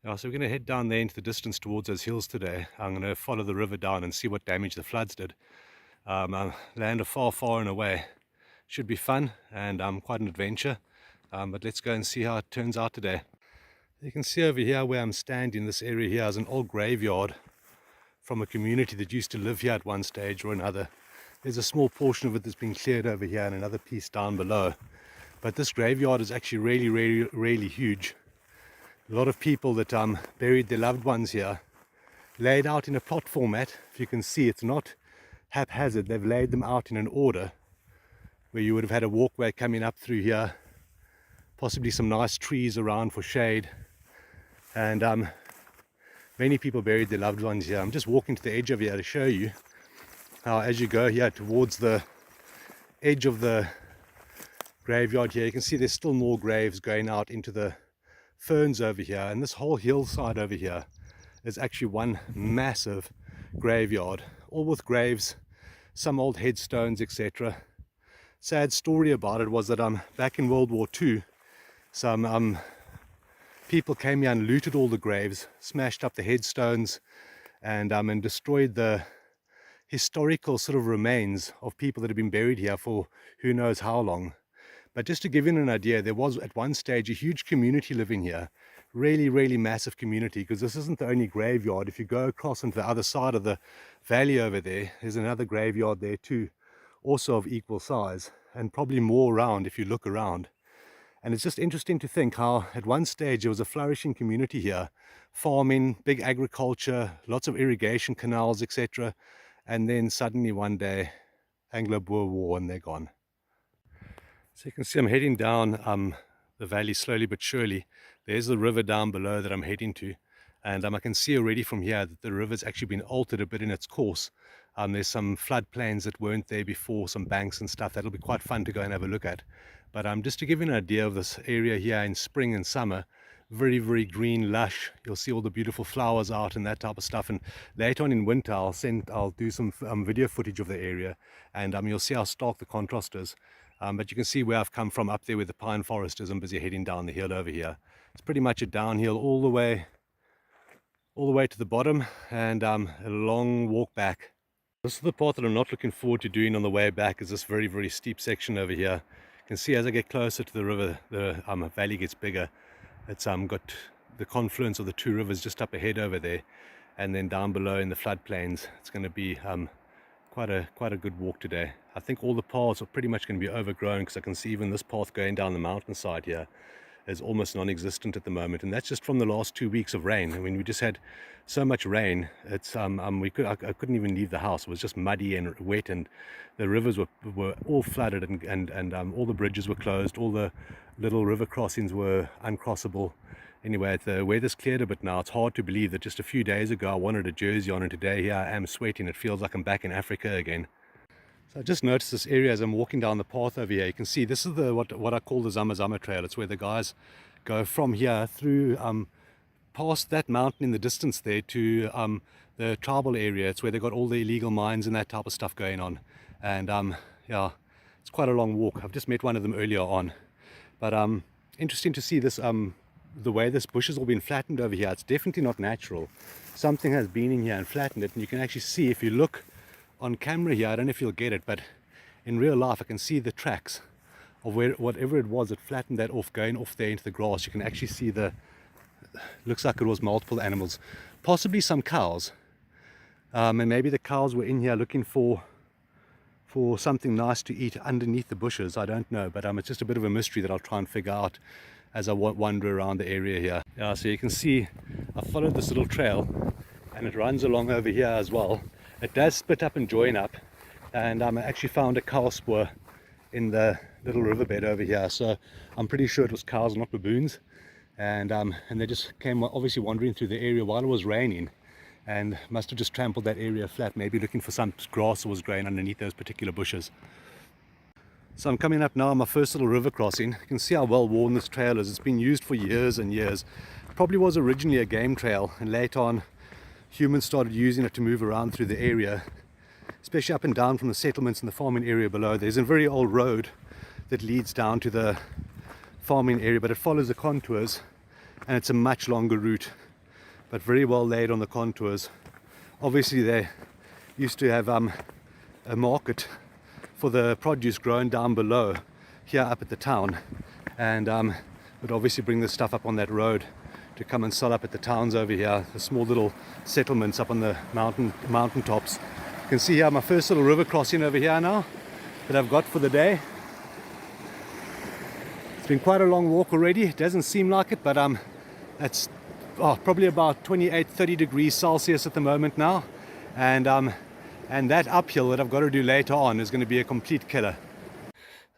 So we're going to head down there into the distance towards those hills today. I'm going to follow the river down and see what damage the floods did. Land are far, far and away. Should be fun and quite an adventure. But let's go and see how it turns out today. You can see over here where I'm standing, this area here is an old graveyard from a community that used to live here at one stage or another. There's a small portion of it that's been cleared over here and another piece down below. But this graveyard is actually really huge. A lot of people that buried their loved ones here, laid out in a plot format. If you can see, it's not haphazard. They've laid them out in an order where you would have had a walkway coming up through here, possibly some nice trees around for shade, and many people buried their loved ones here. I'm just walking to the edge of here to show you how, as you go here towards the edge of the graveyard here, you can see there's still more graves going out into the ferns over here, and this whole hillside over here is actually one massive graveyard, all with graves, some old headstones, etc. Sad story about it was that back in World War II, some people came here and looted all the graves, smashed up the headstones, and destroyed the historical sort of remains of people that have been buried here for who knows how long. But just to give you an idea, there was at one stage a huge community living here, really massive community, because this isn't the only graveyard. If you go across onto the other side of the valley over there, there's another graveyard there too, also of equal size, and probably more around if you look around. And it's just interesting to think how at one stage there was a flourishing community here, farming, big agriculture, lots of irrigation canals, etc. And then suddenly one day, Anglo-Boer War, and they're gone. So you can see I'm heading down the valley slowly but surely. There's the river down below that I'm heading to, and I can see already from here that the river's actually been altered a bit in its course. There's some floodplains that weren't there before, some banks and stuff. That'll be quite fun to go and have a look at. But just to give you an idea of this area here in spring and summer, very green, lush. You'll see all the beautiful flowers out and that type of stuff. And later on in winter, I'll do some video footage of the area, and you'll see how stark the contrast is. But you can see where I've come from up there where the pine forest is. I'm busy heading down the hill over here. It's pretty much a downhill all the way to the bottom, and a long walk back. This is the part that I'm not looking forward to doing on the way back, is this very steep section over here. You can see as I get closer to the river, the valley gets bigger. It's got the confluence of the two rivers just up ahead over there, and then down below in the floodplains. It's going to be quite a good walk today. I think all the paths are pretty much going to be overgrown, because I can see even this path going down the mountainside here is almost non-existent at the moment, and that's just from the last 2 weeks of rain. I mean, we just had so much rain. It's I couldn't even leave the house. It was just muddy and wet, and the rivers were all flooded, and all the bridges were closed, all the little river crossings were uncrossable. Anyway, the weather's cleared a bit now. It's hard to believe that just a few days ago I wanted a jersey on, and today here I am sweating. It feels like I'm back in Africa again. So I just noticed this area as I'm walking down the path over here. You can see this is what I call the Zama Zama trail. It's where the guys go from here through past that mountain in the distance there to the tribal area. It's where they got all the illegal mines and that type of stuff going on. And yeah, it's quite a long walk. I've just met one of them earlier on. But interesting to see this the way this bush has all been flattened over here. It's definitely not natural. Something has been in here and flattened it, and you can actually see, if you look on camera here, I don't know if you'll get it, but in real life I can see the tracks of whatever it was that flattened that off, going off there into the grass. You can actually see looks like it was multiple animals, possibly some cows, and maybe the cows were in here looking for something nice to eat underneath the bushes. I don't know, but it's just a bit of a mystery that I'll try and figure out as I wander around the area here. Yeah, so you can see I followed this little trail, and it runs along over here as well. It does split up and join up, and I actually found a cow spoor in the little riverbed over here, so I'm pretty sure it was cows, not baboons, and they just came obviously wandering through the area while it was raining, and must have just trampled that area flat, maybe looking for some grass that was growing underneath those particular bushes. So I'm coming up now on my first little river crossing. You can see how well worn this trail is. It's been used for years and years. It probably was originally a game trail, and later on humans started using it to move around through the area, especially up and down from the settlements and the farming area below. There's a very old road that leads down to the farming area, but it follows the contours, and it's a much longer route. but very well laid on the contours. Obviously they used to have a market for the produce grown down below here up at the town, and would obviously bring this stuff up on that road to come and sell up at the towns over here, the small little settlements up on the mountain tops. You can see here my first little river crossing over here now that I've got for the day. It's been quite a long walk already. It doesn't seem like it, but it's probably about 28-30 degrees Celsius at the moment now, and that uphill that I've got to do later on is going to be a complete killer.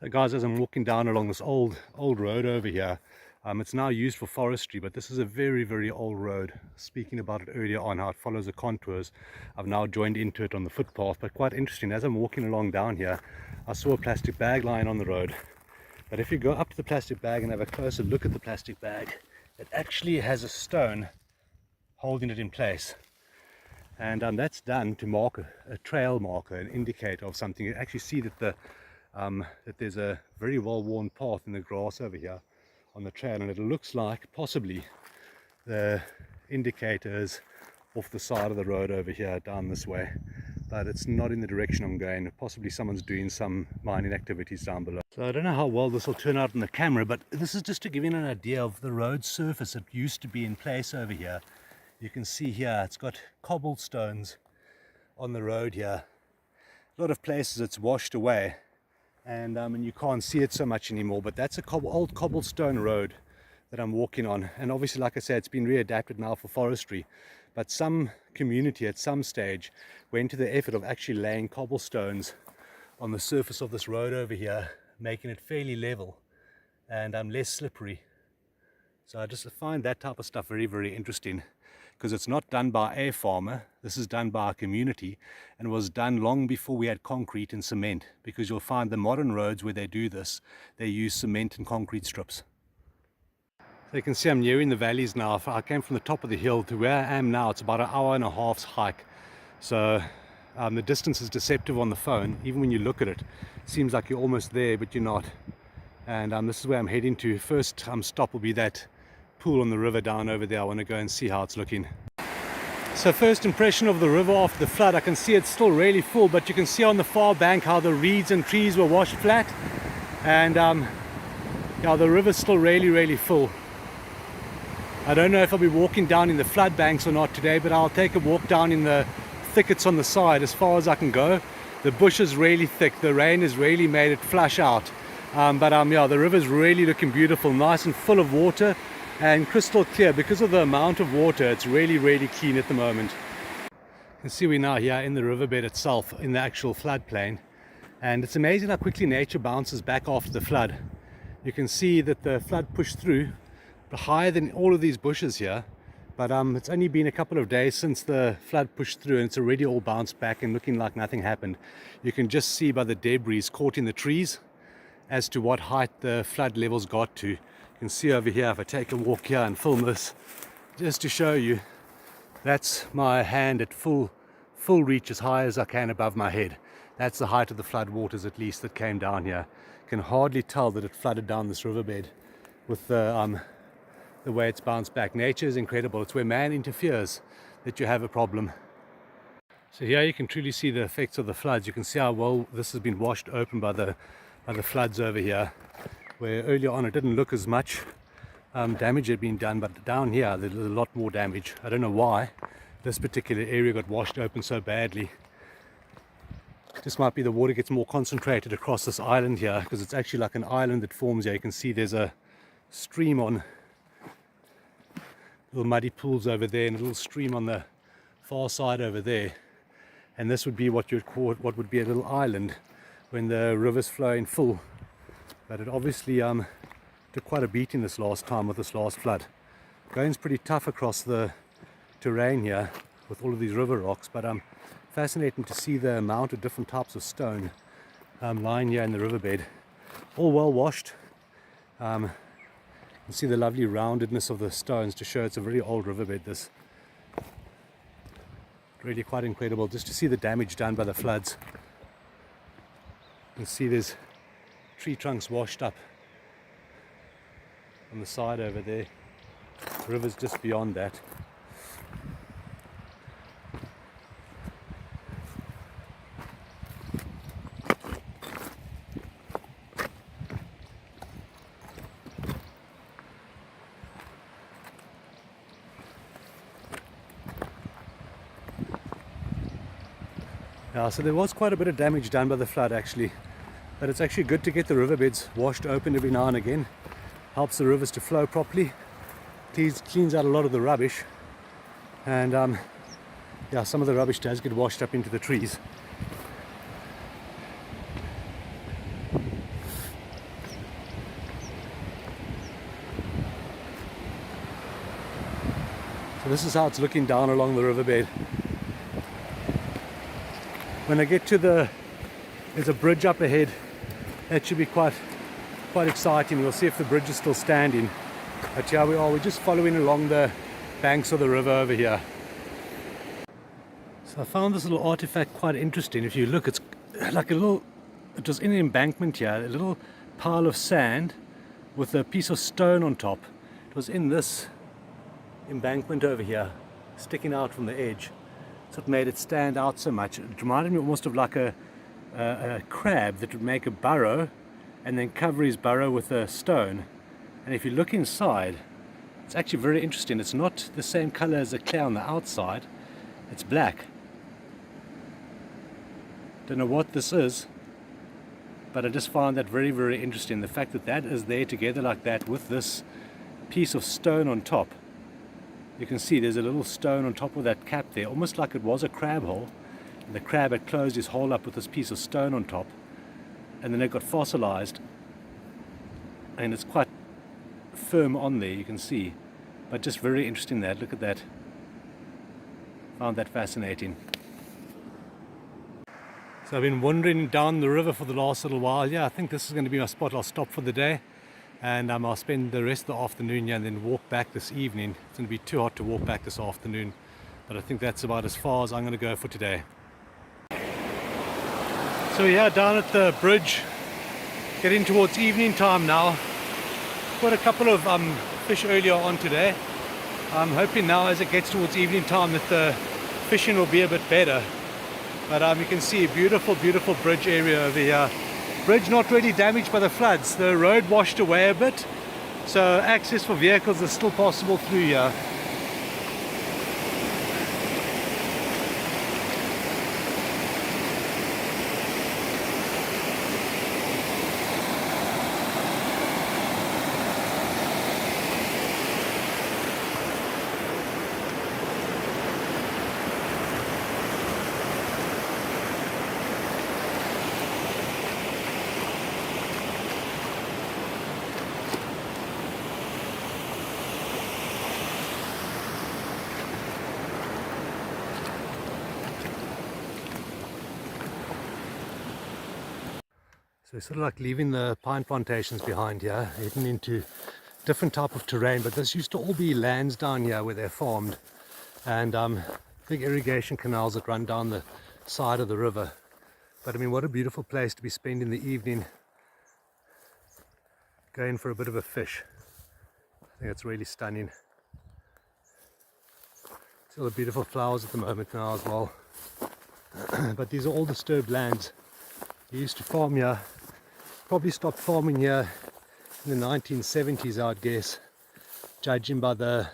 So guys, as I'm walking down along this old road over here, it's now used for forestry, but this is a very, very old road. Speaking about it earlier on, how it follows the contours, I've now joined into it on the footpath. But quite interesting, as I'm walking along down here, I saw a plastic bag lying on the road. But if you go up to the plastic bag and have a closer look at the plastic bag, it actually has a stone holding it in place. And that's done to mark a trail marker, an indicator of something. You actually see that that there's a very well-worn path in the grass over here on the trail, and it looks like possibly the indicator is off the side of the road over here down this way, but it's not in the direction I'm going. Possibly someone's doing some mining activities down below. So I don't know how well this will turn out on the camera, but this is just to give you an idea of the road surface that used to be in place over here. You can see here it's got cobblestones on the road here. A lot of places it's washed away, and you can't see it so much anymore, but that's a old cobblestone road that I'm walking on. And obviously, like I said, it's been readapted now for forestry, but some community at some stage went to the effort of actually laying cobblestones on the surface of this road over here, making it fairly level and less slippery. So I just find that type of stuff very, very interesting, because it's not done by a farmer. This is done by a community, and was done long before we had concrete and cement, because you'll find the modern roads where they do this, they use cement and concrete strips. So you can see I'm nearing the valleys now. I came from the top of the hill to where I am now. It's about an hour and a half's hike. So the distance is deceptive on the phone. Even when you look at it, it seems like you're almost there, but you're not. And this is where I'm heading to. First stop will be that pool on the river down over there. I want to go and see how it's looking. So first impression of the river after the flood, I can see it's still really full, but you can see on the far bank how the reeds and trees were washed flat, and yeah, the river's still really, really full. I don't know if I'll be walking down in the flood banks or not today, but I'll take a walk down in the thickets on the side as far as I can go. The bush is really thick, the rain has really made it flush out, but yeah, the river's really looking beautiful, nice and full of water and crystal clear. Because of the amount of water, it's really, really clean at the moment. You can see we're now here in the riverbed itself, in the actual floodplain, and it's amazing how quickly nature bounces back after the flood. You can see that the flood pushed through higher than all of these bushes here, but it's only been a couple of days since the flood pushed through, and it's already all bounced back and looking like nothing happened. You can just see by the debris caught in the trees as to what height the flood levels got to. You can see over here, if I take a walk here and film this just to show you, that's my hand at full reach, as high as I can above my head. That's the height of the flood waters, at least, that came down here. You can hardly tell that it flooded down this riverbed with the way it's bounced back. Nature is incredible. It's where man interferes that you have a problem. So here you can truly see the effects of the floods. You can see how well this has been washed open by the floods over here, where earlier on it didn't look as much damage had been done, but down here there's a lot more damage. I don't know why this particular area got washed open so badly. This might be the water gets more concentrated across this island here, because it's actually like an island that forms here. You can see there's a stream on, little muddy pools over there, and a little stream on the far side over there, and this would be what you'd call what would be a little island when the river's flowing full. But it obviously took quite a beating this last time with this last flood. Going's pretty tough across the terrain here with all of these river rocks, but fascinating to see the amount of different types of stone lying here in the riverbed, all well washed. You can see the lovely roundedness of the stones to show it's a very old riverbed. This really quite incredible just to see the damage done by the floods. You can see there's tree trunks washed up on the side over there. The river's just beyond that. Yeah, so there was quite a bit of damage done by the flood actually, but it's actually good to get the riverbeds washed open every now and again. Helps the rivers to flow properly, cleans out a lot of the rubbish, and yeah, some of the rubbish does get washed up into the trees. So this is how it's looking down along the riverbed. When I get to there's a bridge up ahead. That should be quite exciting. We'll see if the bridge is still standing. But here we are, we're just following along the banks of the river over here. So I found this little artifact quite interesting. If you look, it's like it was in an embankment here, a little pile of sand with a piece of stone on top. It was in this embankment over here, sticking out from the edge. So it made it stand out so much. It reminded me almost of like a crab that would make a burrow and then cover his burrow with a stone. And if you look inside, it's actually very interesting. It's not the same color as the clay on the outside. It's black. Don't know what this is, but I just found that very, very interesting. The fact that that is there together like that with this piece of stone on top. You can see there's a little stone on top of that cap there, almost like it was a crab hole. And the crab had closed his hole up with this piece of stone on top, and then it got fossilized, and it's quite firm on there, you can see. But just very interesting that. Look at that. Found that fascinating. So I've been wandering down the river for the last little while. Yeah, I think this is going to be my spot. I'll stop for the day, and I'll spend the rest of the afternoon here and then walk back this evening. It's going to be too hot to walk back this afternoon, but I think that's about as far as I'm going to go for today. So yeah, down at the bridge, getting towards evening time now. Caught a couple of fish earlier on today. I'm hoping now as it gets towards evening time that the fishing will be a bit better. But you can see a beautiful, beautiful bridge area over here. Bridge not really damaged by the floods. The road washed away a bit, so access for vehicles is still possible through here. So we're sort of like leaving the pine plantations behind here, heading into different type of terrain, but this used to all be lands down here where they're farmed, and big irrigation canals that run down the side of the river. But I mean, what a beautiful place to be spending the evening going for a bit of a fish. I think it's really stunning. See all the beautiful flowers at the moment now as well. But these are all disturbed lands. We used to farm here, probably stopped farming here in the 1970s, I'd guess, judging by the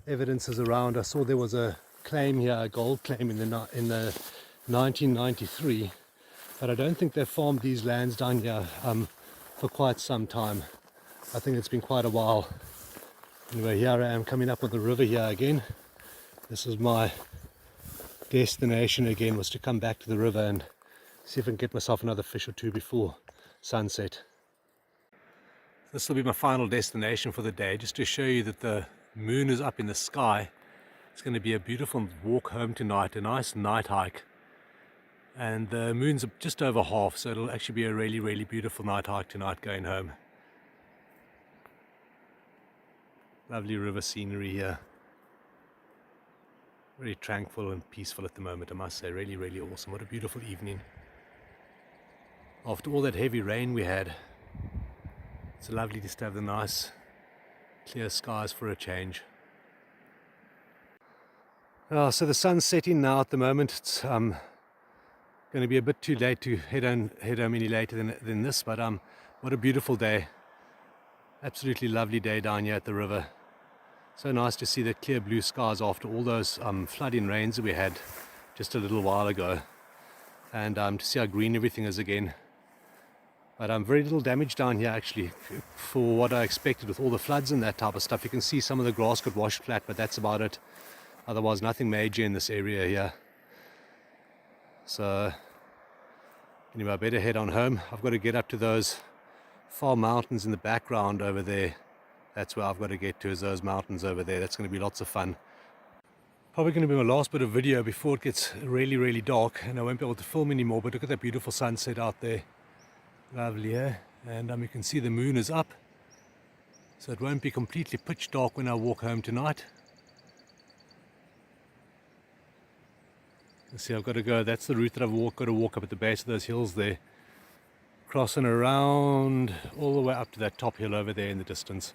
evidences around. I saw there was a claim here, a gold claim in the 1993, but I don't think they've farmed these lands down here for quite some time. I think it's been quite a while. Anyway, here I am coming up on the river here again. This is my destination again, was to come back to the river and see if I can get myself another fish or two before sunset. This will be my final destination for the day, just to show you that the moon is up in the sky. It's going to be a beautiful walk home tonight, a nice night hike. And the moon's just over half, so it'll actually be a really, really beautiful night hike tonight going home. Lovely river scenery here. Very tranquil and peaceful at the moment, I must say. Really, really awesome. What a beautiful evening. After all that heavy rain we had, it's lovely just to have the nice clear skies for a change. So the sun's setting now at the moment. It's going to be a bit too late to head home any later than this, but what a beautiful day. Absolutely lovely day down here at the river. So nice to see the clear blue skies after all those flooding rains that we had just a little while ago. and to see how green everything is again. But very little damage down here actually for what I expected with all the floods and that type of stuff. You can see some of the grass got washed flat, but that's about it. Otherwise nothing major in this area here. So anyway, I better head on home. I've got to get up to those far mountains in the background over there. That's where I've got to get to, is those mountains over there. That's going to be lots of fun. Probably going to be my last bit of video before it gets really, really dark and I won't be able to film anymore. But look at that beautiful sunset out there. Lovely, eh? And you can see the moon is up. So it won't be completely pitch dark when I walk home tonight. You see, I've got to go, that's the route that I've got to walk up at the base of those hills there. Crossing around all the way up to that top hill over there in the distance.